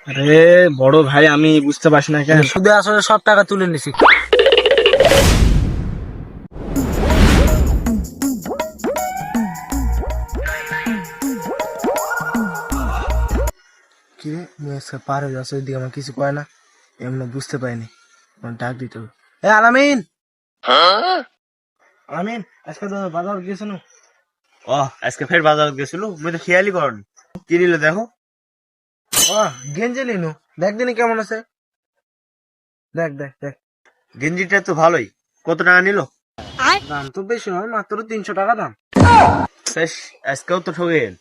আরে বড় ভাই, আমি বুঝতে পারছি না কেন। সুদে আসলে সব টাকা তুলে নিছি। কি রে, মেয়ে পার হয়ে যাচ্ছে, ওইদিকে আমার কিছু কয় না, এমনি বুঝতে পারিনি। আমার ডাক দিতে হবে। এ আলামিন, আলামিন, আজকে তো বাজার গেছো না? ও আজকে ফের বাজার গেছিল, মুই তো খেয়ালই করনি। কি নিল দেখো? ও গেঞ্জি লিনু, দেখ দিনি কেমন আছে। দেখ দেখ দেখ, গেঞ্জিটা তো ভালোই। কত টাকা নিল? দাম তো বেশি নয়, মাত্র 300 টাকা দাম। বেশ, আজকেও তো ঠকেন।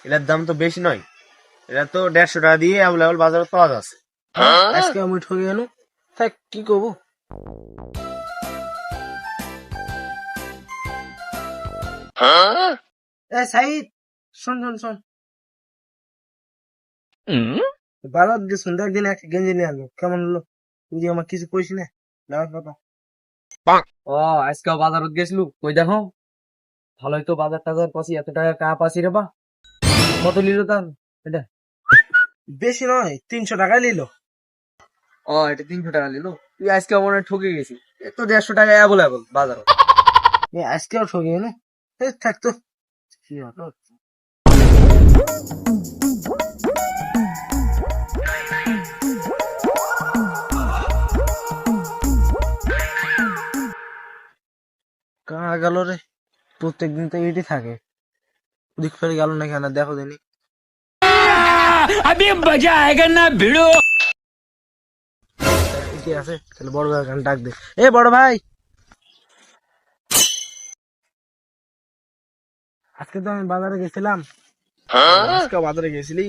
এটার দাম তো বেশি নয়। এটা তো 150 টাকা দিয়ে অ্যাভেলেবল বাজারে পাওয়া যাচ্ছে। আজকে আমি ঠকে গেল, থাক কি করবো। এ সাইদ, শোন শোন শোন, বাজার গেছুন, দেখ দিন একটা গেঞ্জি নিয়ে আনলো, কেমন হলো? তুই যে আমার কিছু কইস না, নেওয়ার কথা। ও আজকে বাজারত গেছিল, কই দেখো ভালোই তো বাজার টাজার পাচ্ছি, এত টাকা কা পাচ্ছি রে বা। কত নিল তার এটা? বেশি নয়, 300 টাকায় নিল। ও এটা 300 টাকা নিল। তুই আজকে মনে হয় ঠকে গেছি, এ তো 150 টাকা অ্যাভেলেবল বাজার। আজকেও ঠকে গেল, থাকতো কি হলো। কারা গেল রে? প্রত্যেকদিন তো এটি থাকে, ওদিক ফেরে গেল না কেন, দেখো দিনি। এটি আছে, তাহলে বড় ভাই গান ডাক দে। এ বড় ভাই, আজকে তো আমি বাজারে গেছিলাম। আজকে বাজারে গেছিলি,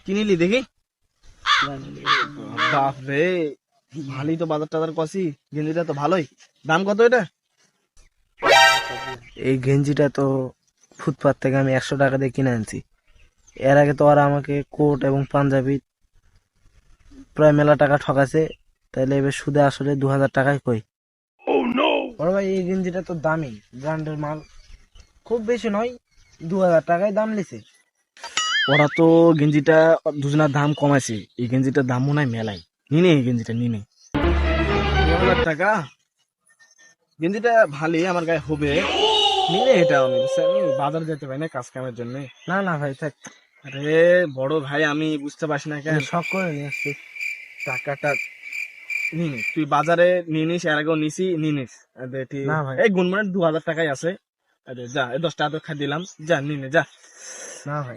কি নিলি দেখি? বাপ রে, ভালোই তো বাজার টাজার পাচ্ছি। গেঞ্জিটা তো ভালোই। দাম কত এটা? এই গেঞ্জিটা তো ফুটপাত থেকে আমি 100 টাকা দিয়ে কিনে আনছি। এর আগে তো ওরা আমাকে কোট এবং পাঞ্জাবি প্রায় মেলা টাকা ঠকাছে, তাইলে এবার সুদে আসলে 2000 টাকায় কই। বড় ভাই, এই গেঞ্জিটা তো দামি, ব্র্যান্ডের মাল, খুব বেশি নয়, 2000 টাকায় দাম লিছে। ওরা তো গেঞ্জিটা দুজনার দাম কমাইছে, এই গেঞ্জিটার দাম মনে হয় মেলাই। নিনে এই গেঞ্জিটা নিনে 2000 টাকা। গেঞ্জিটা ভালোই, আমার গায়ে হবে। নিলে এটা আমি বুঝছি, আমি বাজার যেতে পারি না কাজ কামের জন্য। না না ভাই, থাক, আরে বড় ভাই, আমি বুঝতে পারছি না কেন। আমি শখ করে নিয়ে আসছি। টাকাটা নিন, তুই বাজারে নিয়ে নিস, এর আগেও নিছি, নিয়ে নিস। না ভাই, এই গুনমানের 2000 টাকাই আছে। আরে যা, এই 10 টাকা তো খাই দিলাম, যা নিয়ে নে, যা। না ভাই,